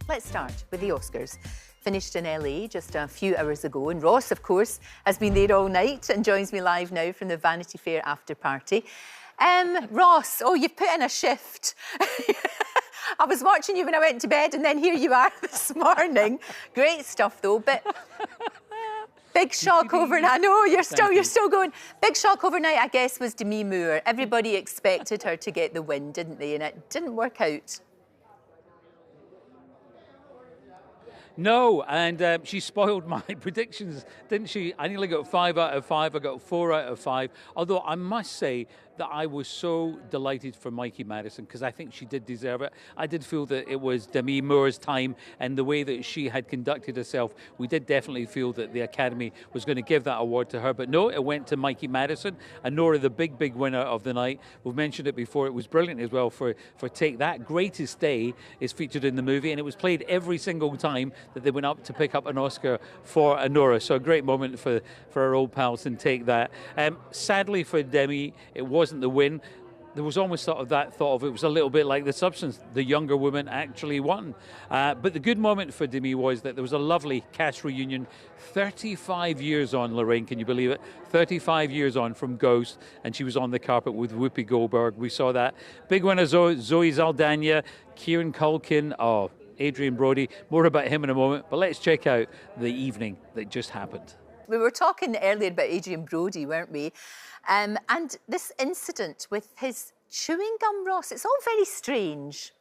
Let's start with the Oscars. Finished in LA just a few hours ago, and Ross, of course, has been there all night and joins me live now from the Vanity Fair after party. Ross, oh, you've put in a shift. I was watching you when I went to bed, and then here you are this morning. Great stuff, though, but big shock overnight. I know you're still going. Big shock overnight, I guess, was Demi Moore. Everybody expected her to get the win, didn't they? And it didn't work out. No, and she spoiled my predictions, didn't she? I nearly got 5 out of 5. I got 4 out of 5. Although I must say that I was so delighted for Mikey Madison because I think she did deserve it. I did feel that it was Demi Moore's time, and the way that she had conducted herself, we did definitely feel that the Academy was going to give that award to her. But no, it went to Mikey Madison, and Nora, the big winner of the night. We've mentioned it before. It was brilliant as well for Take That. Greatest Day is featured in the movie, and it was played every single time that they went up to pick up an Oscar for Nora. So a great moment for our old pals in Take That. Sadly for Demi, it wasn't the win. There was almost sort of that thought of it was a little bit like The Substance. The younger woman actually won. But the good moment for Demi was that there was a lovely cast reunion 35 years on, Lorraine, can you believe it? 35 years on from Ghost, and she was on the carpet with Whoopi Goldberg. We saw that. Big winner Zoe Saldana, Kieran Culkin, Adrian Brody. More about him in a moment, but let's check out the evening that just happened. We were talking earlier about Adrian Brody, weren't we? And this incident with his chewing gum, Ross, it's all very strange.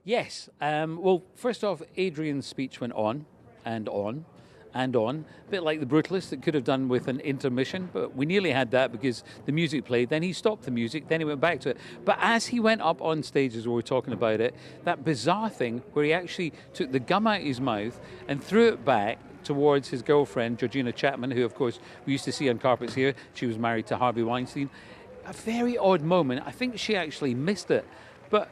Yes. Well, first off, Adrian's speech went on and on and on, a bit like The Brutalist. It could have done with an intermission, but we nearly had that because the music played, then he stopped the music, then he went back to it. But as he went up on stage, as we were talking about it, that bizarre thing where he actually took the gum out of his mouth and threw it back towards his girlfriend, Georgina Chapman, who, of course, we used to see on carpets here. She was married to Harvey Weinstein. A very odd moment. I think she actually missed it, but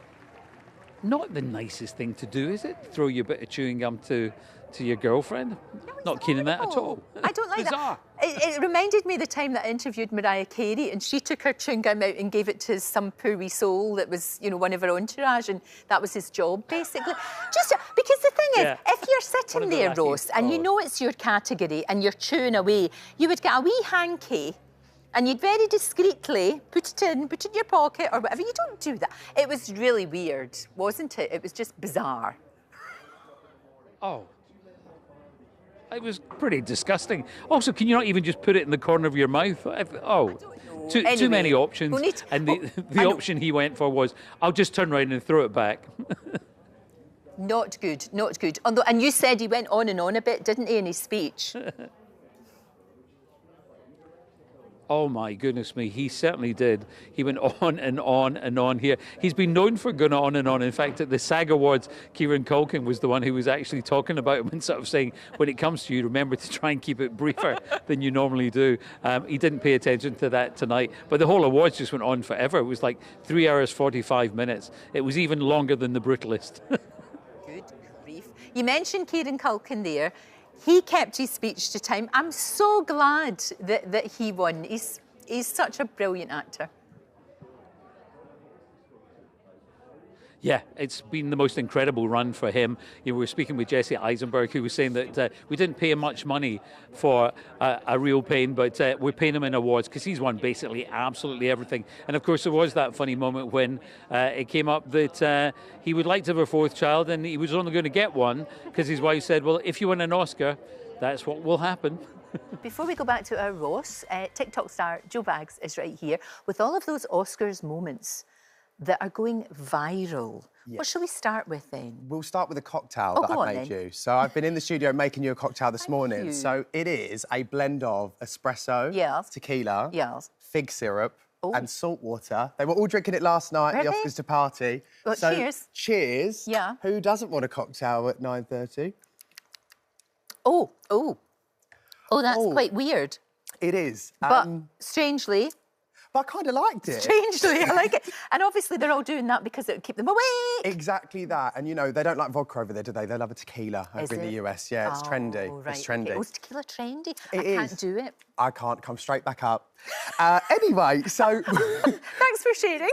not the nicest thing to do, is it? Throw your bit of chewing gum to your girlfriend? Not keen on that at all. I don't like that. It reminded me of the time that I interviewed Mariah Carey, and she took her chewing gum out and gave it to some poor wee soul that was, you know, one of her entourage, and that was his job, basically. Just because the thing is, if you're sitting there, Ross, and you know it's your category and you're chewing away, you would get a wee hanky and you'd very discreetly put it in your pocket or whatever. You don't do that. It was really weird, wasn't it? It was just bizarre. Oh. It was pretty disgusting. Also, can you not even just put it in the corner of your mouth? Too many options. And the option he went for was, I'll just turn around and throw it back. Not good, not good. Although, and you said he went on and on a bit, didn't he, in his speech? Oh, my goodness me, he certainly did. He went on and on and on here. He's been known for going on and on. In fact, at the SAG Awards, Kieran Culkin was the one who was actually talking about him and sort of saying, when it comes to you, remember to try and keep it briefer than you normally do. He didn't pay attention to that tonight. But the whole awards just went on forever. It was like 3 hours, 45 minutes. It was even longer than The Brutalist. Good grief. You mentioned Kieran Culkin there. He kept his speech to time. I'm so glad that he won. He's such a brilliant actor. Yeah, it's been the most incredible run for him. You know, we were speaking with Jesse Eisenberg, who was saying that we didn't pay him much money for a real pain, but we're paying him in awards because he's won basically absolutely everything. And of course, there was that funny moment when it came up that he would like to have a 4th child, and he was only going to get one because his wife said, well, if you win an Oscar, that's what will happen. Before we go back to our Ross, TikTok star Joe Baggs is right here with all of those Oscars moments that are going viral. Yes. What shall we start with then? We'll start with a cocktail that I've made you. So I've been in the studio making you a cocktail this morning. So it is a blend of espresso, tequila, fig syrup, and salt water. They were all drinking it last night at the Oscars to party. Well, so cheers. Cheers. Yeah. Who doesn't want a cocktail at 9:30? Oh, that's quite weird. It is. But strangely, but I kind of liked it. Strangely, I like it. And obviously they're all doing that because it would keep them awake. Exactly that. And, you know, they don't like vodka over there, do they? They love a tequila over in the US. Yeah, it's trendy. Right. It's trendy. Okay. Oh, is tequila trendy? I can't do it. I can't come straight back up. Anyway, so... Thanks for sharing.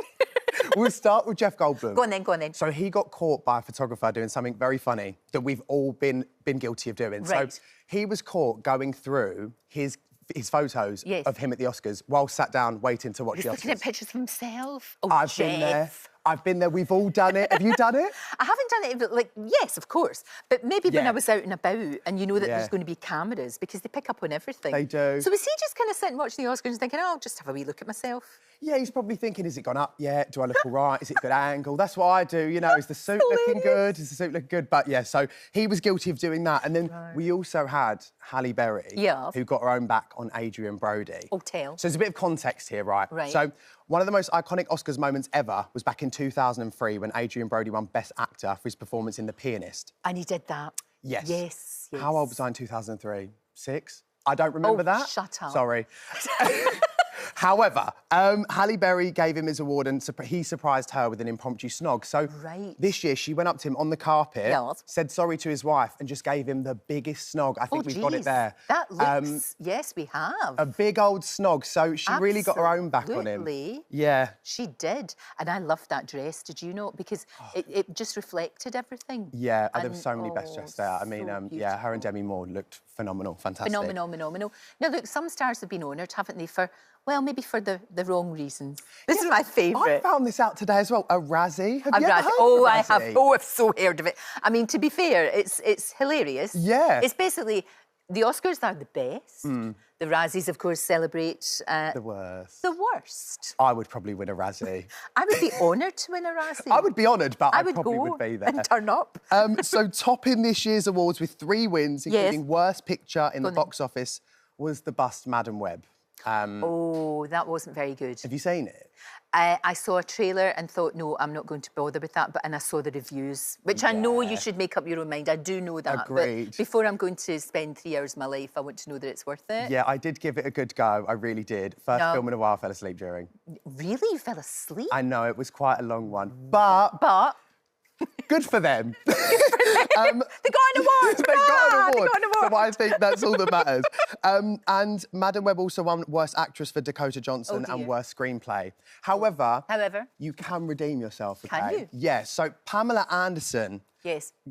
We'll start with Jeff Goldblum. Go on then. So he got caught by a photographer doing something very funny that we've all been guilty of doing. Right. So he was caught going through his photos of him at the Oscars while sat down waiting to watch the Oscars. He's looking at pictures of himself. Oh, I've been there. I've been there. We've all done it. Have you done it? I haven't done it, but like, yes, of course. But maybe when I was out and about and you know that there's going to be cameras because they pick up on everything. They do. So was he just kind of sitting watching the Oscars and thinking, oh, I'll just have a wee look at myself? Yeah, he's probably thinking, is it gone up yet? Do I look all right? Is it a good angle? That's what I do, you know. Is the suit looking good? Is the suit looking good? But yeah, so he was guilty of doing that. And then we also had Halle Berry, who got her own back on Adrian Brody. Oh, tell. So there's a bit of context here, right? So one of the most iconic Oscars moments ever was back in 2003 when Adrian Brody won Best Actor for his performance in The Pianist. And he did that? Yes. Yes. How old was I in 2003? 6? I don't remember that. Shut up. Sorry. However, Halle Berry gave him his award and he surprised her with an impromptu snog. So this year she went up to him on the carpet, said sorry to his wife and just gave him the biggest snog. I think we've got it there. That looks, yes, we have. A big old snog. So she really got her own back on him. Yeah. She did. And I loved that dress, did you know? Because it just reflected everything. Yeah, there were so many best dressed there. I mean, yeah, her and Demi Moore looked phenomenal, fantastic. Phenomenal. Now, look, some stars have been honoured, haven't they, for... Well, maybe for the wrong reasons. This is my favourite. I found this out today as well. A Razzie. Have you ever heard of a Razzie? Oh, I have. Oh, I've so heard of it. I mean, to be fair, it's hilarious. Yeah. It's basically, the Oscars are the best. The Razzies, of course, celebrate... the worst. The worst. I would probably win a Razzie. I would be honoured to win a Razzie. I would be honoured, but I would probably would be there. And turn up. So topping this year's awards with 3 wins, including Worst Picture in the box office, was The Bust, Madam Web. Oh, that wasn't very good. Have you seen it? I saw a trailer and thought, no, I'm not going to bother with that. And I saw the reviews, which I know you should make up your own mind. I do know that. Agreed. But before I'm going to spend 3 hours of my life, I want to know that it's worth it. Yeah, I did give it a good go. I really did. First film in a while I fell asleep during. Really? You fell asleep? I know, it was quite a long one. But... Good for them. They got an award. They got an award. So I think that's all that matters. And Madam Web also won Worst Actress for Dakota Johnson and Worst Screenplay. However, you can redeem yourself. Okay? Can you? Yeah. So Pamela Anderson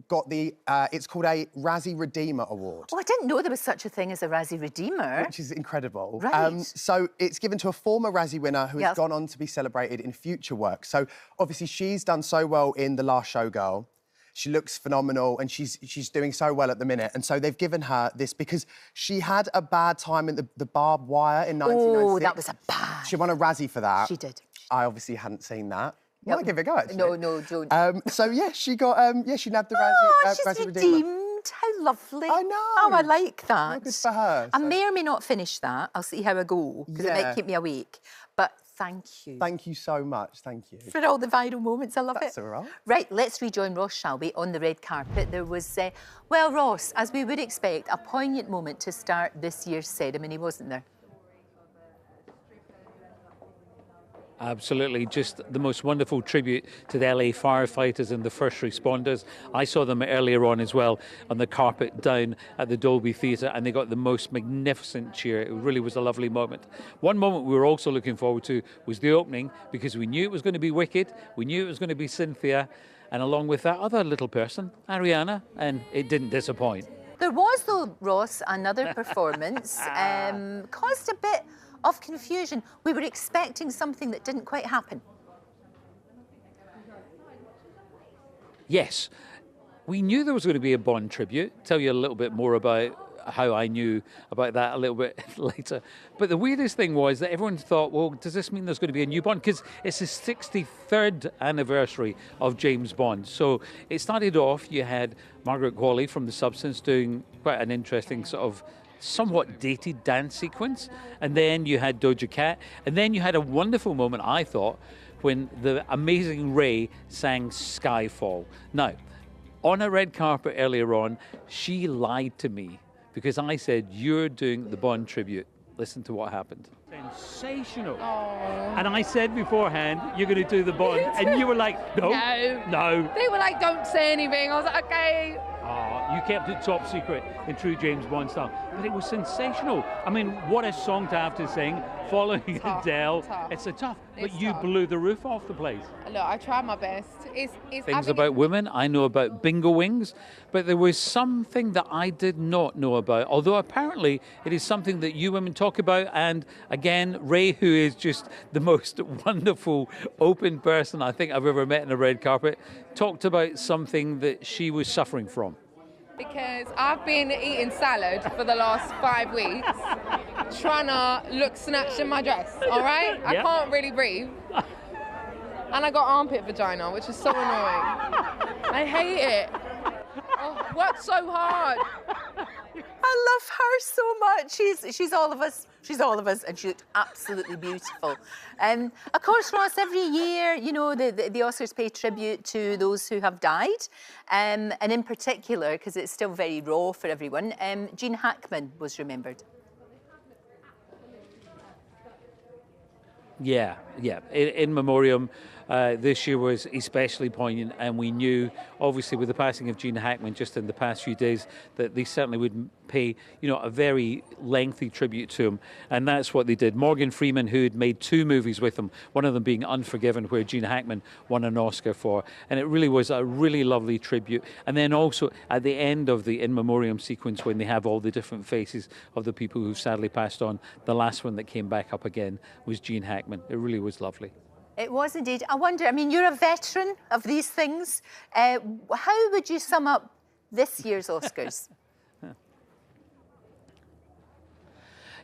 got the, it's called a Razzie Redeemer Award. Oh, I didn't know there was such a thing as a Razzie Redeemer. Which is incredible. Right. So it's given to a former Razzie winner who has gone on to be celebrated in future work. So obviously she's done so well in The Last Showgirl. She looks phenomenal and she's doing so well at the minute. And so they've given her this because she had a bad time in the barbed wire in 1996. Oh, that was a bad... She won a Razzie for that. She did. I obviously hadn't seen that. Might give it a go, actually. No, don't. So, yeah, she got, she nabbed the Razzie, she's Razzie redeemed. Redeemer. How lovely. I know. Oh, I like that. How good for her. I may or may not finish that. I'll see how I go, because it might keep me awake. But thank you. Thank you so much. Thank you. For all the viral moments. I love it. That's all right. Right, let's rejoin Ross, shall we, on the red carpet. There was, well, Ross, as we would expect, a poignant moment to start this year's ceremony, wasn't there? Absolutely, just the most wonderful tribute to the LA firefighters and the first responders. I saw them earlier on as well on the carpet down at the Dolby Theatre, and they got the most magnificent cheer. It really was a lovely moment. One moment we were also looking forward to was the opening, because we knew it was going to be Wicked, we knew it was going to be Cynthia, and along with that other little person, Ariana, and it didn't disappoint. There was, though, Ross, another performance, caused a bit of confusion. We were expecting something that didn't quite happen. Yes, we knew there was going to be a Bond tribute. Tell you a little bit more about how I knew about that a little bit later. But the weirdest thing was that everyone thought, well, does this mean there's going to be a new Bond? Because it's the 63rd anniversary of James Bond. So it started off, you had Margaret Qualley from The Substance doing quite an interesting sort of somewhat dated dance sequence, and then you had Doja Cat, and then you had a wonderful moment, I thought, when the amazing Ray sang Skyfall. Now, on a red carpet earlier on, she lied to me because I said, you're doing the Bond tribute. Listen to what happened. Sensational. Oh. And I said beforehand, you're going to do the Bond, and you were like, no, no. They were like, don't say anything. I was like, okay. Oh, you kept it top secret in true James Bond style. But it was sensational. I mean, what a song to have to sing, following Adele. It's a tough, but you blew the roof off the place. Look, I tried my best. Things about women, I know about bingo wings, but there was something that I did not know about, although apparently it is something that you women talk about. And again, Ray, who is just the most wonderful, open person I think I've ever met in a red carpet, talked about something that she was suffering from. Because I've been eating salad for the last 5 weeks, trying to look snatched in my dress, all right? I can't really breathe. And I got armpit vagina, which is so annoying. I hate it. Oh, worked so hard. I love her so much. She's all of us. She's all of us, and she looked absolutely beautiful. Of course, Ross, every year, you know, the Oscars pay tribute to those who have died. And in particular, because it's still very raw for everyone, Gene Hackman was remembered. Yeah. In Memoriam, this year was especially poignant, and we knew, obviously, with the passing of Gene Hackman just in the past few days, that they certainly would pay, you know, a very lengthy tribute to him, and that's what they did. Morgan Freeman, who had made 2 movies with him, one of them being Unforgiven, where Gene Hackman won an Oscar for, and it really was a really lovely tribute. And then also at the end of the In Memoriam sequence, when they have all the different faces of the people who've sadly passed on, the last one that came back up again was Gene Hackman. It really was lovely. It was indeed. I wonder, I mean, you're a veteran of these things. How would you sum up this year's Oscars?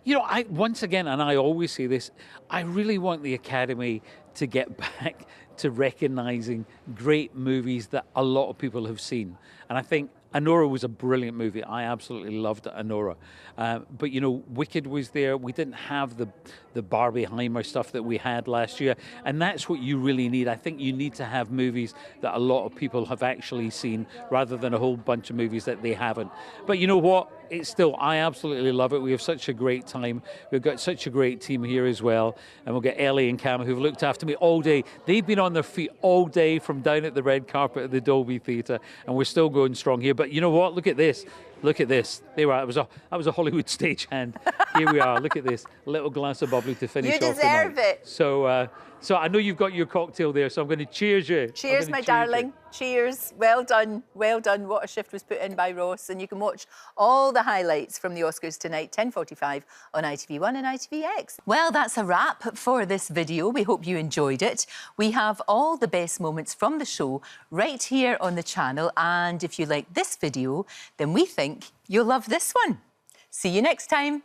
You know, once again, and I always say this, I really want the Academy to get back to recognising great movies that a lot of people have seen. And I think Anora was a brilliant movie. I absolutely loved Anora. But, you know, Wicked was there. We didn't have the Barbieheimer stuff that we had last year. And that's what you really need. I think you need to have movies that a lot of people have actually seen, rather than a whole bunch of movies that they haven't. But you know what? It's still, I absolutely love it. We have such a great time. We've got such a great team here as well. And we'll get Ellie and Cam, who've looked after me all day. They've been on their feet all day from down at the red carpet at the Dolby Theatre, and we're still going strong here. But you know what? Look at this. Look at this. There we are. That was a Hollywood stagehand. Here we are. Look at this. A little glass of bubbly to finish off the night. You deserve it. So I know you've got your cocktail there, so I'm going to cheers you. Cheers, my darling. Cheers. Well done. Well done. What a shift was put in by Ross. And you can watch all the highlights from the Oscars tonight, 10:45 on ITV1 and ITVX. Well, that's a wrap for this video. We hope you enjoyed it. We have all the best moments from the show right here on the channel. And if you like this video, then we think you'll love this one. See you next time.